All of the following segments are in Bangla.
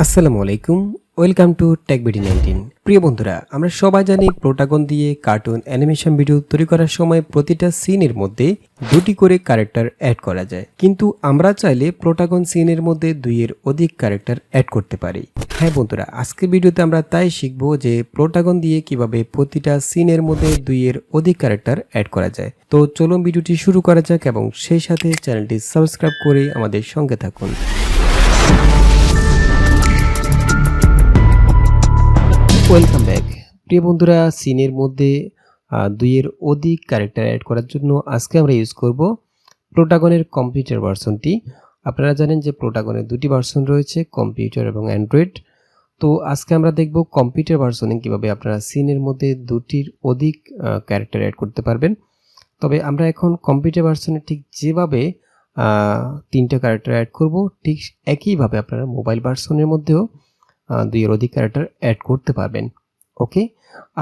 আসসালামু আলাইকুম, ওয়েলকাম টু টেকবিডি 19। প্রিয় বন্ধুরা, আমরা সবাই জানি প্রোটাগন দিয়ে কার্টুন অ্যানিমেশন ভিডিও তৈরি করার সময় প্রতিটা সিনের মধ্যে দুটি করে ক্যারেক্টার অ্যাড করা যায়, কিন্তু আমরা চাইলে প্রোটাগন সিনের মধ্যে দুইয়ের অধিক ক্যারেক্টার অ্যাড করতে পারি। হ্যাঁ বন্ধুরা, আজকের ভিডিওতে আমরা তাই শিখবো যে প্রোটাগন দিয়ে কিভাবে প্রতিটা সিনের মধ্যে দুইয়ের অধিক ক্যারেক্টার অ্যাড করা যায়। তো চলুন ভিডিওটি শুরু করা যাক এবং সেই সাথে চ্যানেলটি সাবস্ক্রাইব করে আমাদের সঙ্গে থাকুন। Welcome back. প্রিয় বন্ধুরা, সিনের মধ্যে দুইয়ের অধিক ক্যারেক্টার অ্যাড করার জন্য আজকে আমরা ইউজ করব প্রোটাগনের কম্পিউটার ভার্সনটি। আপনারা জানেন যে প্রোটাগনের দুটি ভার্সন রয়েছে, কম্পিউটার এবং অ্যান্ড্রয়েড। তো আজকে আমরা দেখব কম্পিউটার ভার্সনে কিভাবে আপনারা সিনের মধ্যে দুটির অধিক ক্যারেক্টার অ্যাড করতে পারবেন। তবে আমরা এখন কম্পিউটার ভার্সনে ঠিক যেভাবে তিনটা ক্যারেক্টার অ্যাড করব, ঠিক একইভাবে আপনারা মোবাইল ভার্সনের মধ্যেও দুইয়ের অধিক ক্যারেক্টার অ্যাড করতে পারবেন। ওকে,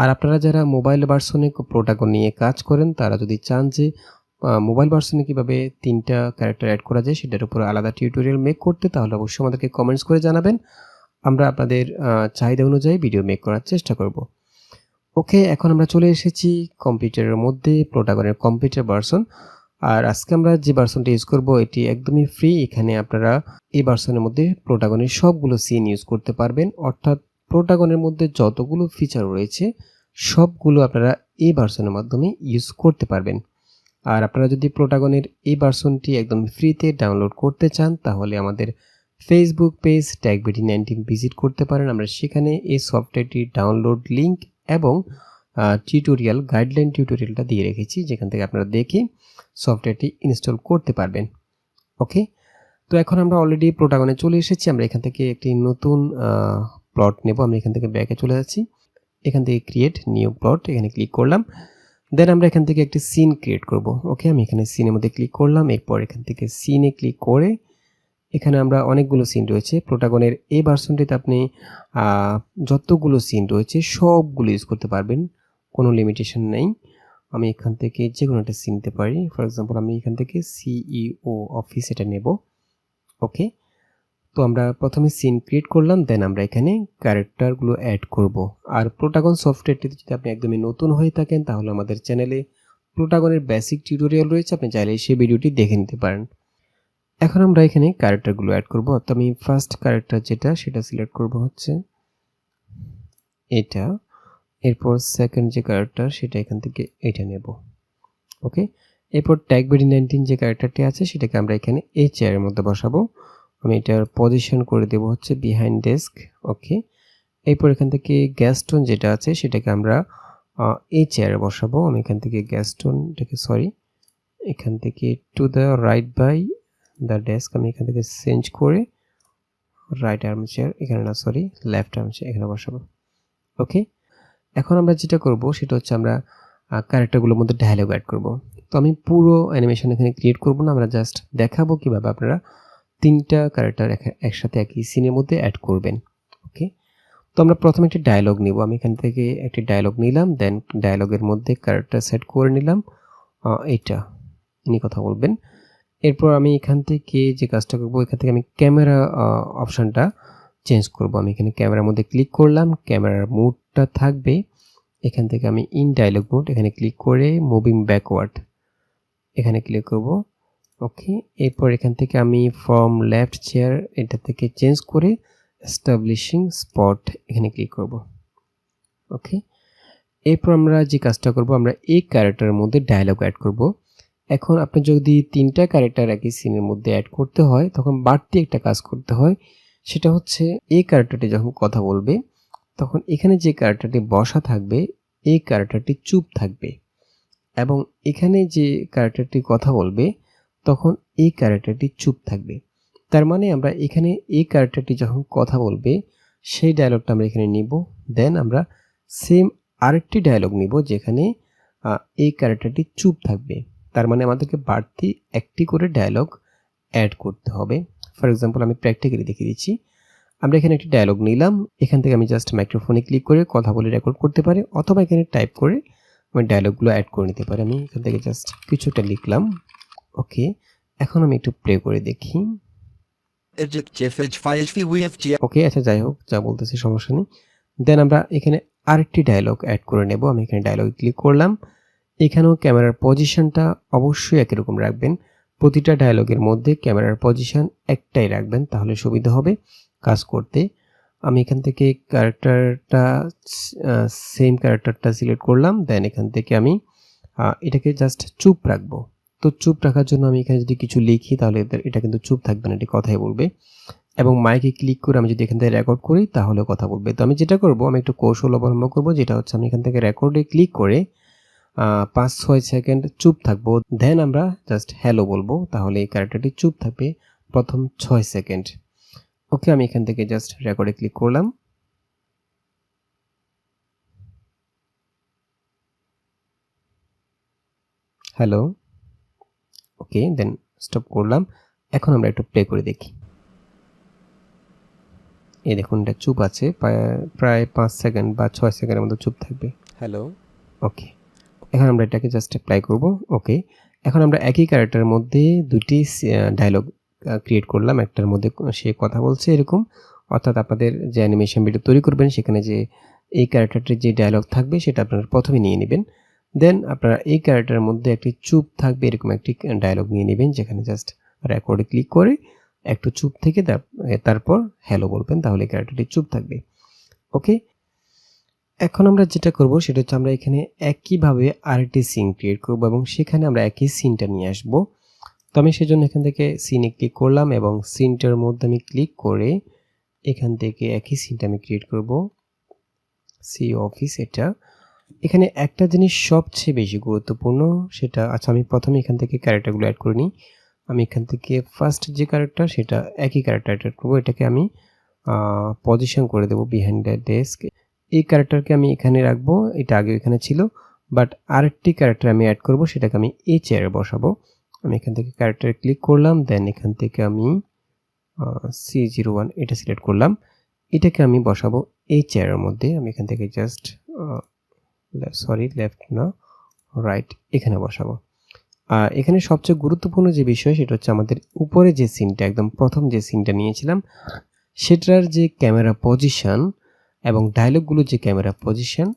আর আপনারা যারা মোবাইল ভার্সনে প্রোটাগন নিয়ে কাজ করেন, তারা যদি চান যে মোবাইল ভার্সনে কিভাবে তিনটা ক্যারেক্টার অ্যাড করা যায় সেটার উপর আলাদা টিউটোরিয়াল মেক করতে, তাহলে অবশ্যই আমাদেরকে কমেন্টস করে জানাবেন। আমরা আপনাদের চাহিদা অনুযায়ী ভিডিও মেক করার চেষ্টা করব। ওকে, এখন আমরা চলে এসেছি কম্পিউটারের মধ্যে প্রোটাগনের কম্পিউটার ভার্সন। আর আজকে আমরা যে ভার্সনটা ইউজ করব এটি একদমই ফ্রি। এখানে আপনারা এই ভার্সনের মধ্যে প্রোটাগনের সবগুলো সিন ইউজ করতে পারবেন, অর্থাৎ প্রোটাগনের মধ্যে যতগুলো ফিচার রয়েছে সবগুলো আপনারা এই ভার্সনের মাধ্যমে ইউজ করতে পারবেন। আর আপনারা যদি প্রোটাগনের এই ভার্সনটি একদম ফ্রিতে ডাউনলোড করতে চান, তাহলে আমাদের ফেসবুক পেজ টেকবিডি19 ভিজিট করতে পারেন। আমরা সেখানে এই সফটওয়্যারটি ডাউনলোড লিঙ্ক এবং টিউটোরিয়াল গাইডলাইন টিউটোরিয়ালটা দিয়ে রেখেছি, যেখান থেকে আপনারা দেখে সফটওয়্যারটি ইনস্টল করতে পারবেন। ওকে, তো এখন আমরা অলরেডি প্রোটাগনে চলে এসেছি। আমরা এখান থেকে একটি নতুন প্লট নেব। আমরা এখান থেকে ব্যাকে চলে যাচ্ছি, এখান থেকে ক্রিয়েট নিউ প্লট, এখানে ক্লিক করলাম। দেন আমরা এখান থেকে একটি সিন ক্রিয়েট করব। ওকে, আমি এখানে সিনের মধ্যে ক্লিক করলাম। এরপর এখান থেকে সিনে ক্লিক করে এখানে আমরা অনেকগুলো সিন রয়েছে। প্রোটাগনের এই ভার্সনটিতে আপনি যতগুলো সিন রয়েছে সবগুলো ইউজ করতে পারবেন, কোনো লিমিটেশন নেই। আমি এখান থেকে যে কোনো একটা সিন নিতে পারি। ফর এক্সাম্পল আমি এখান থেকে সিইও অফিস এটা নেব। ওকে, তো আমরা প্রথমে সিন ক্রিয়েট করলাম, দেন আমরা এখানে ক্যারেক্টারগুলো অ্যাড করব। আর প্রোটাগন সফটওয়্যারটিতে যদি আপনি একদমই নতুন হয়ে থাকেন, তাহলে আমাদের চ্যানেলে প্রোটাগনের বেসিক টিউটোরিয়াল রয়েছে, আপনি চাইলে সেই ভিডিওটি দেখে নিতে পারেন। এখন আমরা এখানে ক্যারেক্টারগুলো অ্যাড করব। তো আমি ফার্স্ট ক্যারেক্টার যেটা সেটা সিলেক্ট করব হচ্ছে এটা। এরপর সেকেন্ড যে ক্যারেক্টার সেটা এখান থেকে এটা নেব। ওকে, এরপর টেকবিডি19 যে ক্যারেক্টারটি আছে সেটাকে আমরা এখানে এই চেয়ারের মধ্যে বসাবো। আমি এটার পজিশন করে দেব হচ্ছে বিহাইন্ড ডেস্ক। ওকে, এরপর এখান থেকে গ্যাস্টন যেটা আছে সেটাকে আমরা এই চেয়ারে বসাবো। আমি এখান থেকে গ্যাস্টনটাকে এখান থেকে to the right by the desk আমি এখান থেকে চেঞ্জ করে রাইট আর্ম চেয়ার এখানে না, লেফট আর্ম চেয়ার এখানে বসাবো। ওকে, এখন আমরা যেটা করব সেটা হচ্ছে আমরা ক্যারেক্টারগুলোর মধ্যে ডায়লগ অ্যাড করব। তো আমি পুরো অ্যানিমেশন এখানে ক্রিয়েট করব না, আমরা জাস্ট দেখাবো কিভাবে আপনারা তিনটা ক্যারেক্টার একসাথে একই সিনের মধ্যে অ্যাড করবেন। ওকে, তো আমরা প্রথমে একটি ডায়লগ নিব। আমি এখান থেকে একটি ডায়লগ নিলাম, দেন ডায়লগের মধ্যে ক্যারেক্টার সেট করে নিলাম। এটা ইনি কথা বলবেন। এরপর আমি এখান থেকে যে কাজটা করব, এখান থেকে আমি ক্যামেরা অপশানটা চেঞ্জ করব। আমি এখানে ক্যামেরার মধ্যে ক্লিক করলাম, ক্যামেরার মুডটা থাকবে এখান থেকে আমি ইন ডায়লগ মোড, এখানে ক্লিক করে মুভিং ব্যাকওয়ার্ড এখানে ক্লিক করব। ওকে, এরপর এখান থেকে আমি ফ্রম লেফট চেয়ার এটা থেকে চেঞ্জ করে এস্টাবলিশিং স্পট এখানে ক্লিক করব। ওকে, এরপর আমরা যে কাজটা করব, আমরা এই ক্যারেক্টারের মধ্যে ডায়লগ অ্যাড করব। এখন আপনি যদি তিনটা ক্যারেক্টার একই সিনের মধ্যে অ্যাড করতে হয়, তখন বাড়তি একটা কাজ করতে হয়। সেটা হচ্ছে এই ক্যারেক্টারটি যখন কথা বলবে, তখন এখানে যে ক্যারেক্টারটি বসা থাকবে এই ক্যারেক্টারটি চুপ থাকবে, এবং এখানে যে ক্যারেক্টারটি কথা বলবে তখন এই ক্যারেক্টারটি চুপ থাকবে। তার মানে আমরা এখানে এই ক্যারেক্টারটি যখন কথা বলবে সেই ডায়লগটা আমরা এখানে নিব, দেন আমরা সেম আরেকটি ডায়লগ নিব যেখানে এই ক্যারেক্টারটি চুপ থাকবে। তার মানে আমাদেরকে বাড়তি একটি করে ডায়লগ অ্যাড করতে হবে। ফর এক্সাম্পল আমি প্র্যাকটিক্যালি দেখিয়ে দিচ্ছি। আমরা এখানে একটি ডায়লগ নিলাম, এখান থেকে আমি জাস্ট মাইক্রোফোনে ক্লিক করে কথা বলে রেকর্ড করতে পারি, অথবা এখানে টাইপ করে আমি ডায়লগগুলো অ্যাড করে নিতে পারি। আমি এখান থেকে জাস্ট কিছুটা লিখলাম। ওকে, এখন আমি একটু প্লে করে দেখি। ওকে, আচ্ছা যাই হোক, যা বলতেছি সমস্যা নেই। দেন আমরা এখানে আরেকটি ডায়লগ অ্যাড করে নেব। আমি এখানে ডায়লগে ক্লিক করলাম। এখানেও ক্যামেরার পজিশনটা অবশ্যই একই রকম রাখবেন। প্রতিটা ডায়লগের মধ্যে ক্যামেরার পজিশন একটাই রাখবেন, তাহলে সুবিধা হবে কাজ করতে। আমি এখান থেকে ক্যারেক্টারটা সেম ক্যারেক্টারটা সিলেক্ট করলাম। দেন এখান থেকে আমি এটাকে জাস্ট চুপ রাখবো। তো চুপ রাখার জন্য আমি এখানে যদি কিছু লিখি তাহলে এটা কিন্তু চুপ থাকবে না, এটি কথাই বলবে। এবং মাইকে ক্লিক করে আমি যদি এখান থেকে রেকর্ড করি তাহলেও কথা বলবে। তো আমি যেটা করব, আমি একটু কৌশল অবলম্বন করব, যেটা হচ্ছে আমি এখান থেকে রেকর্ডে ক্লিক করে 5-6 সেকেন্ড চুপ থাকবো। দেন আমরা জাস্ট হ্যালো বলবো, তাহলে এই ক্যারেক্টারটি চুপ থাকবে প্রথম 6 সেকেন্ড। ওকে, আমি এখান থেকে জাস্ট রেকর্ডে ক্লিক করলাম। হ্যালো, ওকে, দেন স্টপ করলাম। এখন আমরা একটু প্লে করে দেখি। এই দেখুন, এটা চুপ আছে, প্রায় 5 সেকেন্ড বা 6 সেকেন্ডের মতো চুপ থাকবে। হ্যালো, ওকে। এখন আমরা এটাকে জাস্ট অ্যাপ্লাই করব। ওকে, এখন আমরা একই ক্যারেক্টারের মধ্যে দুটি ডায়লগ ক্রিয়েট করলাম। একটার মধ্যে সে কথা বলছে এরকম, অর্থাৎ আপনাদের যে অ্যানিমেশন ভিডিও তৈরি করবেন সেখানে যে এই ক্যারেক্টারটির যে ডায়লগ থাকবে সেটা আপনারা প্রথমে নিয়ে নেবেন। দেন আপনারা এই ক্যারেক্টারের মধ্যে একটি চুপ থাকবে এরকম একটি ডায়লগ নিয়ে নেবেন, যেখানে জাস্ট রেকর্ডে ক্লিক করে একটু চুপ থেকে তারপর হ্যালো বলবেন, তাহলে ক্যারেক্টারটি চুপ থাকবে। ওকে, এখন আমরা যেটা করব সেটা হচ্ছে আমরা এখানে একইভাবে আরেকটি সিন ক্রিয়েট করব এবং সেখানে আমরা একই সিনটা নিয়ে আসব। তো আমি সেজন্য এখান থেকে সিনে ক্লিক করলাম এবং সিনটার মধ্যে আমি ক্লিক করে এখান থেকে একই সিনটা আমি ক্রিয়েট করব। সি অফিস, এটা এখানে একটা জিনিস সবচেয়ে বেশি গুরুত্বপূর্ণ, সেটা আচ্ছা আমি প্রথমে এখান থেকে ক্যারেক্টারগুলো অ্যাড করে নিই। আমি এখান থেকে ফার্স্ট যে ক্যারেক্টার সেটা একই ক্যারেক্টার অ্যাড করব। এটাকে আমি পজিশন করে দেব বিহাইন্ড দ্য ডেস্ক। এই ক্যারেক্টারকে আমি এখানে রাখবো, এটা আগে এখানে ছিল, বাট আরেকটি ক্যারেক্টার আমি অ্যাড করব, সেটাকে আমি এই চেয়ারে বসাবো। আমি এখান থেকে ক্যারেক্টারে ক্লিক করলাম। দেন এখান থেকে আমি C01 এটা সিলেক্ট করলাম। এটাকে আমি বসাবো এই চেয়ারের মধ্যে। আমি এখান থেকে জাস্ট সরি লেফট না রাইট এখানে বসাবো। এখানে সবচেয়ে গুরুত্বপূর্ণ যে বিষয় সেটা হচ্ছে আমাদের উপরে যে সিনটা, একদম প্রথম যে সিনটা নিয়েছিলাম সেটার যে ক্যামেরা পজিশন এবং ডায়লগগুলো যে ক্যামেরা পজিশন,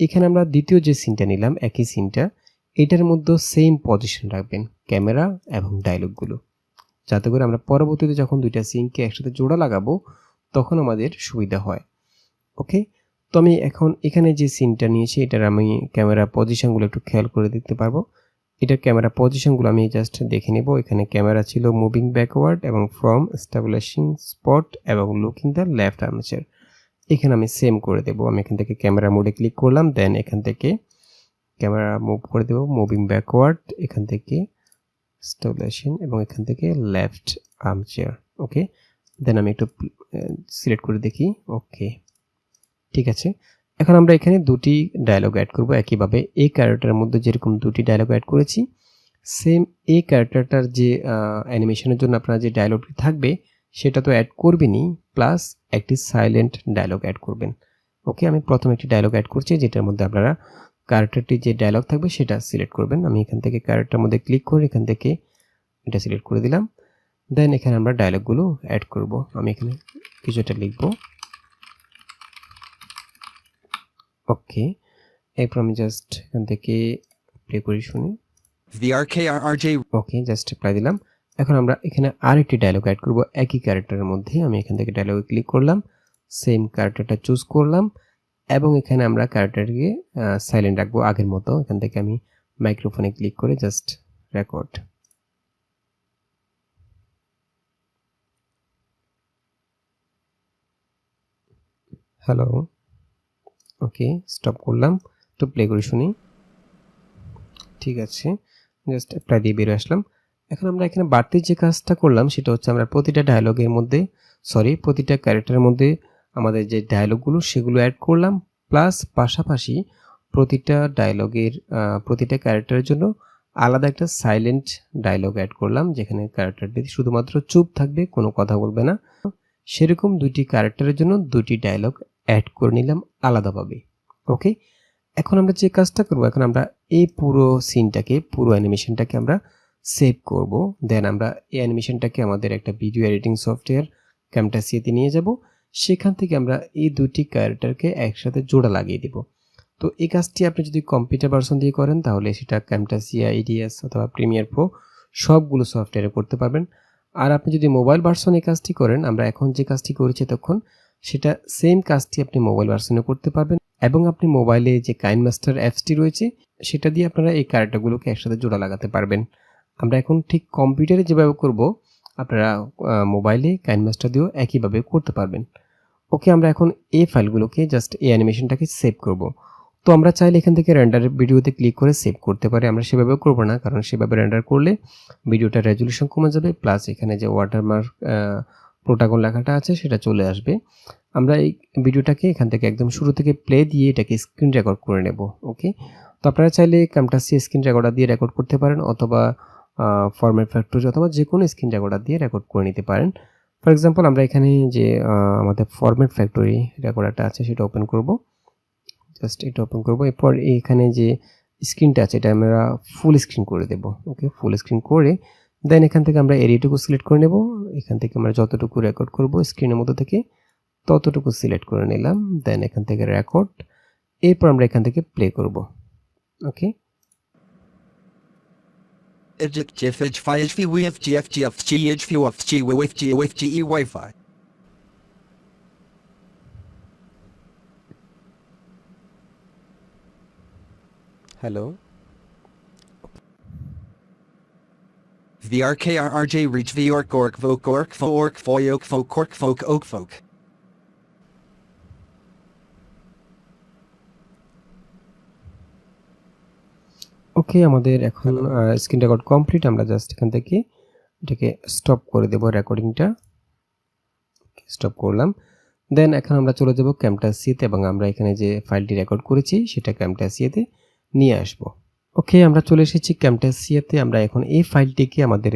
এখানে আমরা দ্বিতীয় যে সিনটা নিলাম একই সিনটা, এটার মধ্যে সেম পজিশন রাখবেন ক্যামেরা এবং ডায়লগগুলো, যাতে করে আমরা পরবর্তীতে যখন দুইটা সিনকে একসাথে জোড়া লাগাবো তখন আমাদের সুবিধা হয়। ওকে, তো আমি এখন এখানে যে সিনটা নিয়েছি এটার আমি ক্যামেরা পজিশনগুলো একটু খেয়াল করে দেখতে পারবো। এটার ক্যামেরা পজিশনগুলো আমি জাস্ট দেখে নেব। এখানে ক্যামেরা ছিল মুভিং ব্যাকওয়ার্ড এবং ফ্রম, স্টাবলিশিং স্পট এবং লুকিং দ্য লেফট আর্মচেয়ার। এখানে আমি সেম করে দেব। আমি এখান থেকে ক্যামেরা মোডে ক্লিক করলাম। দেন এখান থেকে ক্যামেরা মুভ করে দেব মুভিং ব্যাকওয়ার্ড, এখান থেকে স্টাবলিশিং এবং এখান থেকে লেফট আর্মচেয়ার। ওকে, দেন আমি একটু সিলেক্ট করে দেখি। ওকে, ঠিক আছে। এখন আমরা এখানে দুটি ডায়লগ অ্যাড করব একইভাবে। এই ক্যারেক্টারের মধ্যে যেরকম দুটি ডায়লগ অ্যাড করেছি, সেম এই ক্যারেক্টারটার যে অ্যানিমেশনের জন্য আপনার যে ডায়লগটি থাকবে সেটা তো অ্যাড করবেনই, প্লাস একটি সাইলেন্ট ডায়লগ অ্যাড করবেন। ওকে, আমি প্রথমে একটি ডায়লগ অ্যাড করছি যেটার মধ্যে আপনারা ক্যারেক্টারটির যে ডায়লগ থাকবে সেটা সিলেক্ট করবেন। আমি এখান থেকে ক্যারেক্টারের মধ্যে ক্লিক করে এখান থেকে এটা সিলেক্ট করে দিলাম। দেন এখানে আমরা ডায়লগগুলো অ্যাড করব। আমি এখানে কিছু একটা লিখব। ওকে, এরপর আমি জাস্ট এখান থেকে প্লে করে শুনি। ওকে, জাস্ট অ্যাপ্লাই দিলাম। এখন আমরা এখানে আরেকটি ডায়লগ অ্যাড করব একই ক্যারেক্টারের মধ্যে। আমি এখান থেকে ডায়লগে ক্লিক করলাম, সেম ক্যারেক্টারটা চুজ করলাম এবং এখানে আমরা ক্যারেক্টারকে সাইলেন্ট রাখবো আগের মতো। এখান থেকে আমি মাইক্রোফোনে ক্লিক করে জাস্ট রেকর্ড। হ্যালো, ওকে, স্টপ করলাম, তো প্লে করে শুনি। ঠিক আছে, জাস্ট অ্যাপ্লাই দিয়ে বেরিয়ে আসলাম। এখন আমরা এখানে বাড়তি যে কাজটা করলাম সেটা হচ্ছে আমরা প্রতিটা ডায়লগের মধ্যে প্রতিটা ক্যারেক্টারের মধ্যে আমাদের যে ডায়লগগুলো সেগুলো অ্যাড করলাম, প্লাস পাশাপাশি প্রতিটা ডায়লগের প্রতিটা ক্যারেক্টারের জন্য আলাদা একটা সাইলেন্ট ডায়লগ অ্যাড করলাম, যেখানে ক্যারেক্টারটি শুধুমাত্র চুপ থাকবে, কোনো কথা বলবে না। সেরকম দুইটি ক্যারেক্টারের জন্য দুটি ডায়লগ অ্যাড করে নিলাম আলাদাভাবে। ওকে, এখন আমরা যে কাজটা করব, এখন আমরা এই পুরো সিনটাকে, পুরো অ্যানিমেশনটাকে আমরা সেভ করব। দেন আমরা এই অ্যানিমেশনটাকে আমাদের একটা ভিডিও এডিটিং সফটওয়্যার ক্যামটাসিয়াতে নিয়ে যাব। সেখান থেকে আমরা এই দুটি ক্যারেক্টারকে একসাথে জোড়া লাগিয়ে দিব। তো এই কাজটি আপনি যদি কম্পিউটার ভার্সন দিয়ে করেন তাহলে সেটা ক্যামটাসিয়া, EDIUS অথবা প্রিমিয়ার প্রো সবগুলো সফটওয়্যারে করতে পারবেন। আর আপনি যদি মোবাইল ভার্সনে এই কাজটি করেন, আমরা এখন যে কাজটি করেছি তখন সেটা সেম কাজটি আপনি মোবাইল ভার্সনে করতে পারবেন এবং আপনি মোবাইলে যে কাইনমাস্টার অ্যাপসটি রয়েছে সেটা দিয়ে আপনারা এই ক্যারেক্টারগুলোকে একসাথে জোড়া লাগাতে পারবেন। আমরা এখন ঠিক কম্পিউটারে যেভাবে করব আপনারা মোবাইলে কাইনমাস্টার দিয়েও একইভাবে করতে পারবেন। ওকে, আমরা এখন এই ফাইলগুলোকে জাস্ট এই অ্যানিমেশনটাকে সেভ করব। তো আমরা চাইলে এখান থেকে রেন্ডার ভিডিওতে ক্লিক করে সেভ করতে পারি। আমরা সেভাবে করব না, কারণ সেভাবে রেন্ডার করলে ভিডিওটার রেজলিউশন কমে যাবে, প্লাস এখানে যে ওয়াটারমার্ক প্রোটাগন লেখাটা আছে সেটা চলে আসবে। আমরা এই ভিডিওটাকে এখান থেকে একদম শুরু থেকে প্লে দিয়ে এটাকে স্ক্রিন রেকর্ড করে নেব। ওকে, তো আপনারা চাইলে ক্যামটাসিয়া স্ক্রিন রেকর্ডার দিয়ে রেকর্ড করতে পারেন অথবা ফরম্যাট ফ্যাক্টরি অথবা যে কোনো স্ক্রিন রেকর্ডার দিয়ে রেকর্ড করে নিতে পারেন। ফর এক্সাম্পল আমরা এখানে যে আমাদের ফরম্যাট ফ্যাক্টরি রেকর্ডারটা আছে সেটা ওপেন করব। জাস্ট এটা ওপেন করব। এরপর এখানে যে স্ক্রিনটা আছে এটা আমরা ফুল স্ক্রিন করে দেব। ওকে, ফুল স্ক্রিন করে দেন এখান থেকে আমরা এরিয়াটুকু সিলেক্ট করে নেব। এখান থেকে আমরা যতটুকু রেকর্ড করব স্ক্রিনের মধ্যে থেকে ততটুকু সিলেক্ট করে নিলাম। দেন এখান থেকে রেকর্ড, এরপর আমরা এখান থেকে প্লে করব। ওকে, hello, VRKRRJ reach VORK ORK VOK ORK FORK FOYOK FOK KORK FOK OK FOK. ওকে, আমাদের এখন স্ক্রিন রেকর্ড কমপ্লিট। আমরা জাস্ট এখান থেকে এটাকে স্টপ করে দেব, রেকর্ডিংটা স্টপ করলাম। দেন এখন আমরা চলে যাব ক্যামটাসিয়াতে এবং আমরা এখানে যে ফাইলটি রেকর্ড করেছি সেটা ক্যামটাসিয়াতে নিয়ে আসব। ওকে, আমরা চলে এসেছি ক্যামটাসিয়াতে। আমরা এখন এই ফাইলটিকে আমাদের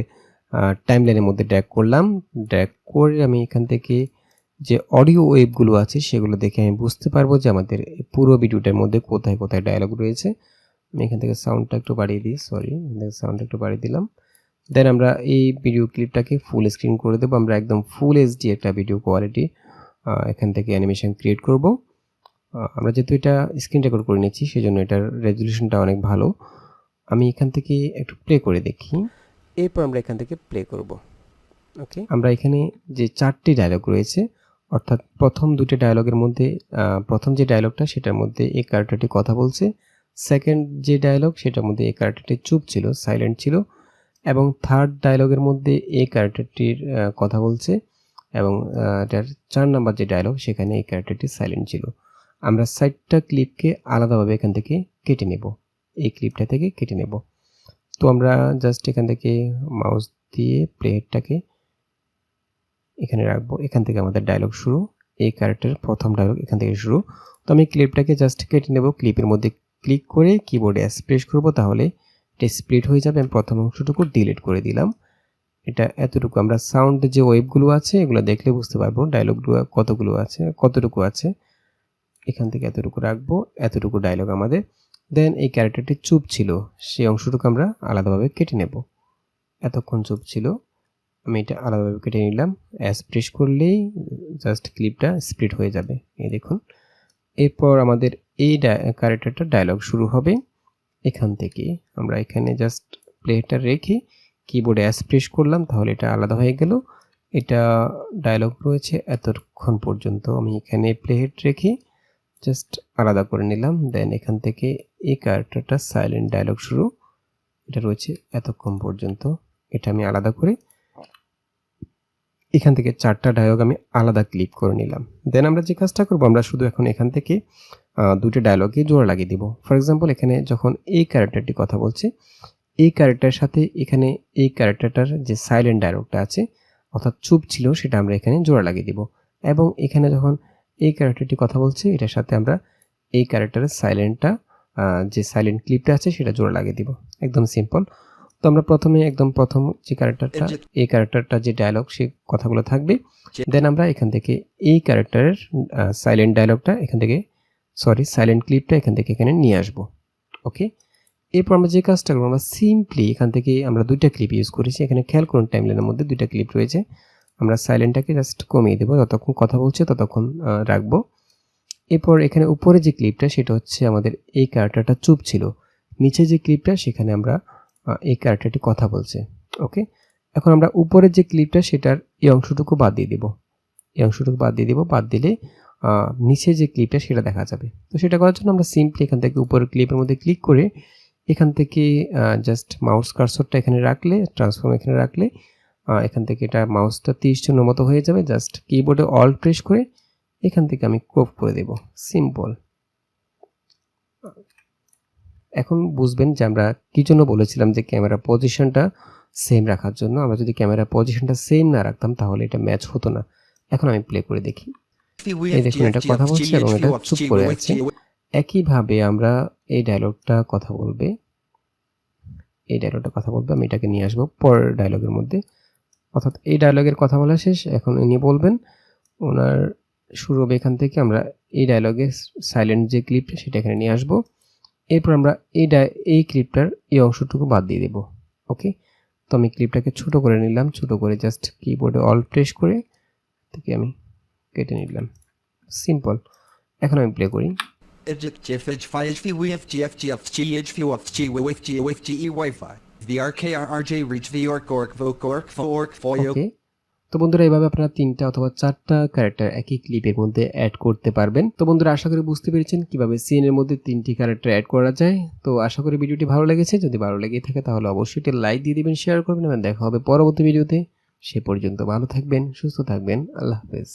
টাইমলাইনের মধ্যে ড্র্যাগ করলাম। ড্র্যাগ করে আমি এখান থেকে যে অডিও ওয়েবগুলো আছে সেগুলো দেখে আমি বুঝতে পারবো যে আমাদের পুরো ভিডিওটার মধ্যে কোথায় কোথায় ডায়লগ রয়েছে। আমি এখান থেকে সাউন্ডটা একটু বাড়িয়ে দিই, সাউন্ডটা একটু বাড়িয়ে দিলাম। দেন আমরা এই ভিডিও ক্লিপটাকে ফুল স্ক্রিন করে দেবো। আমরা একদম ফুল এইচডি একটা ভিডিও কোয়ালিটি এখান থেকে অ্যানিমেশন ক্রিয়েট করব। আমরা যেহেতু এটা স্ক্রিন রেকর্ড করে নিচ্ছি সেজন্য এটার রেজলিউশনটা অনেক ভালো। আমি এখান থেকে একটু প্লে করে দেখি, এরপর আমরা এখান থেকে প্লে করব। ওকে, আমরা এখানে যে 4টি ডায়লগ রয়েছে, অর্থাৎ প্রথম দুটি ডায়লগের মধ্যে প্রথম যে ডায়লগটা সেটার মধ্যে এই ক্যারেক্টারটি কথা বলছে, সেকেন্ড যে ডায়লগ সেটার মধ্যে এই ক্যারেক্টারটি চুপ ছিল, সাইলেন্ট ছিল, এবং থার্ড ডায়লগের মধ্যে এই ক্যারেক্টারটির কথা বলছে এবং এটার 4 নাম্বার যে ডায়লগ সেখানে এই ক্যারেক্টারটি সাইলেন্ট ছিল। আমরা 4টা ক্লিপকে আলাদাভাবে এখান থেকে কেটে নেব, এই ক্লিপটা থেকে কেটে নেব। তো আমরা জাস্ট এখান থেকে মাউস দিয়ে প্লেটটাকে এখানে রাখবো। এখান থেকে আমাদের ডায়লগ শুরু, এই ক্যারেক্টারের প্রথম ডায়লগ এখান থেকে শুরু। তো আমি ক্লিপটাকে জাস্ট কেটে নেব। ক্লিপের মধ্যে ক্লিক করে কিবোর্ডে এস প্রেস করব, তাহলে এটা স্প্লিট হয়ে যাবে। আমি প্রথম অংশটুকু ডিলিট করে দিলাম। এটা এতটুকু। আমরা সাউন্ড যে ওয়েবগুলো আছে এগুলো দেখলে বুঝতে পারবো ডায়লগগুলো কতটুকু আছে। এখান থেকে এতটুকু রাখবো, এতটুকু ডায়লগ আমাদের। দেন এই ক্যারেক্টারটি চুপ ছিল সেই অংশটুকু আমরা আলাদাভাবে কেটে নেব। এতক্ষণ চুপ ছিল, আমি এটা আলাদাভাবে কেটে নিলাম। অ্যাস প্রেস করলেই জাস্ট ক্লিপটা স্প্লিট হয়ে যাবে, এই দেখুন। এরপর আমাদের এই ক্যারেক্টারটা ডায়লগ শুরু হবে। এখান থেকে আমরা এখানে জাস্ট প্লেটা রেখে কিবোর্ডে অ্যাস প্রেস করলাম, তাহলে এটা আলাদা হয়ে গেল। এটা ডায়লগ রয়েছে এতক্ষণ পর্যন্ত। আমি এখানে প্লেট রেখে জাস্ট আলাদা করে নিলাম। দেন এখান থেকে এই ক্যারেক্টারটা সাইলেন্ট ডায়লগ শুরু, এটা রয়েছে এতক্ষণ পর্যন্ত। এটা আমি আলাদা করে এখান থেকে 4টা ডায়লগ আমি আলাদা ক্লিপ করে নিলাম। দেন আমরা যে কাজটা করব, আমরা শুধু এখন এখান থেকে দুটো ডায়লগে জোড়া লাগিয়ে দিব। ফর এক্সাম্পল এখানে যখন এই ক্যারেক্টারটি কথা বলছে, এই ক্যারেক্টারের সাথে এখানে এই ক্যারেক্টারটার যে সাইলেন্ট ডায়লগটা আছে অর্থাৎ চুপ ছিল সেটা আমরা এখানে জোড়া লাগিয়ে দিব। এবং এখানে যখন এই ক্যারেক্টারটি কথা বলছে এটার সাথে আমরা এই ক্যারেক্টারের যে সাইলেন্ট ক্লিপটা আছে সেটা জোড়া লাগিয়ে দিব। একদম সিম্পল। তো আমরা প্রথমে একদম প্রথম যে ক্যারেক্টারটা, এই ক্যারেক্টারটা যে ডায়লগ সে কথাগুলো থাকবে। দেন আমরা এখান থেকে এই ক্যারেক্টারের সাইলেন্ট ক্লিপটা এখান থেকে এখানে নিয়ে আসব। ওকে, এরপর আমরা যে কাজটা করবো, আমরা সিম্পলি এখান থেকে আমরা দুইটা ক্লিপ ইউজ করেছি। এখানে খেয়াল করুন টাইমলাইনের মধ্যে দুইটা ক্লিপ রয়েছে। আমরা সাইলেন্টটাকে জাস্ট কমিয়ে দেবো, যতক্ষণ কথা বলছে ততক্ষণ রাখবো। এরপর এখানে উপরে যে ক্লিপটা সেটা হচ্ছে আমাদের এই ক্যারেক্টারটা চুপ ছিল, নিচে যে ক্লিপটা সেখানে আমরা এই ক্যারেক্টারটি কথা বলছে। ওকে, এখন আমরা উপরের যে ক্লিপটা সেটার এই অংশটুকু বাদ দিয়ে দেবো, এই অংশটুকু বাদ দিয়ে দেবো। বাদ দিলে নিচে যে ক্লিপটা সেটা দেখা যাবে। তো সেটা করার জন্য আমরা সিম্পলি এখান থেকে উপরের ক্লিপের মধ্যে ক্লিক করে এখান থেকে জাস্ট মাউস কার্সরটা এখানে রাখলে, ট্রান্সফর্ম এখানে রাখলে এখান থেকে এটা মাউসটা 30 জন্য মতো হয়ে যাবে। জাস্ট কিবোর্ডে অল্ট প্রেস করে এখান থেকে আমি ক্রপ করে দেব, সিম্পল। এখন বুঝবেন যে আমরা কি জন্য বলেছিলাম যে ক্যামেরা পজিশনটা সেম রাখার জন্য। আমরা যদি ক্যামেরা পজিশনটা সেম না রাখতাম তাহলে এটা ম্যাচ হতো না। এখন আমি প্লে করে দেখি, এই দেখুন এটা কথা বলছে এবং এটা চুপ করে আছে। একইভাবে আমরা এই ডায়লগটা কথা বলবে, এই ডায়লগটা কথা বলবে। আমি এটাকে নিয়ে আসবো পরের ডায়লগের মধ্যে, অর্থাৎ এই ডায়লগের কথা বলা শেষ, এখন ইনি বলবেন, ওনার শুরু হবে এখান থেকে। আমরা এই ডায়লগের সাইলেন্ট যে ক্লিপটা সেটা এখানে নিয়ে আসবো। এরপর আমরা এই ক্লিপটার এই অংশটুকু বাদ দিয়ে দেব। ওকে, তো আমি ক্লিপটাকে ছোট করে নিলাম, ছোট করে জাস্ট কিবোর্ডে অল্ট প্রেস করে থেকে আমি কেটে নিলাম, সিম্পল। এখন আমি প্লে করি। ওকে, তো বন্ধুরা এইভাবে আপনারা 3টা অথবা 4টা ক্যারেক্টার একই ক্লিপের মধ্যে অ্যাড করতে পারবেন। তো বন্ধুরা আশা করি বুঝতে পেরেছেন কিভাবে সিনের মধ্যে 3টি ক্যারেক্টার অ্যাড করা যায়। তো আশা করি ভিডিওটি ভালো লেগেছে। যদি ভালো লেগে থাকে তাহলে অবশ্যই একটা লাইক দিয়ে দিবেন, শেয়ার করবেন এবং দেখা হবে পরবর্তী ভিডিওতে। সে পর্যন্ত ভালো থাকবেন, সুস্থ থাকবেন, আল্লাহ হাফেজ।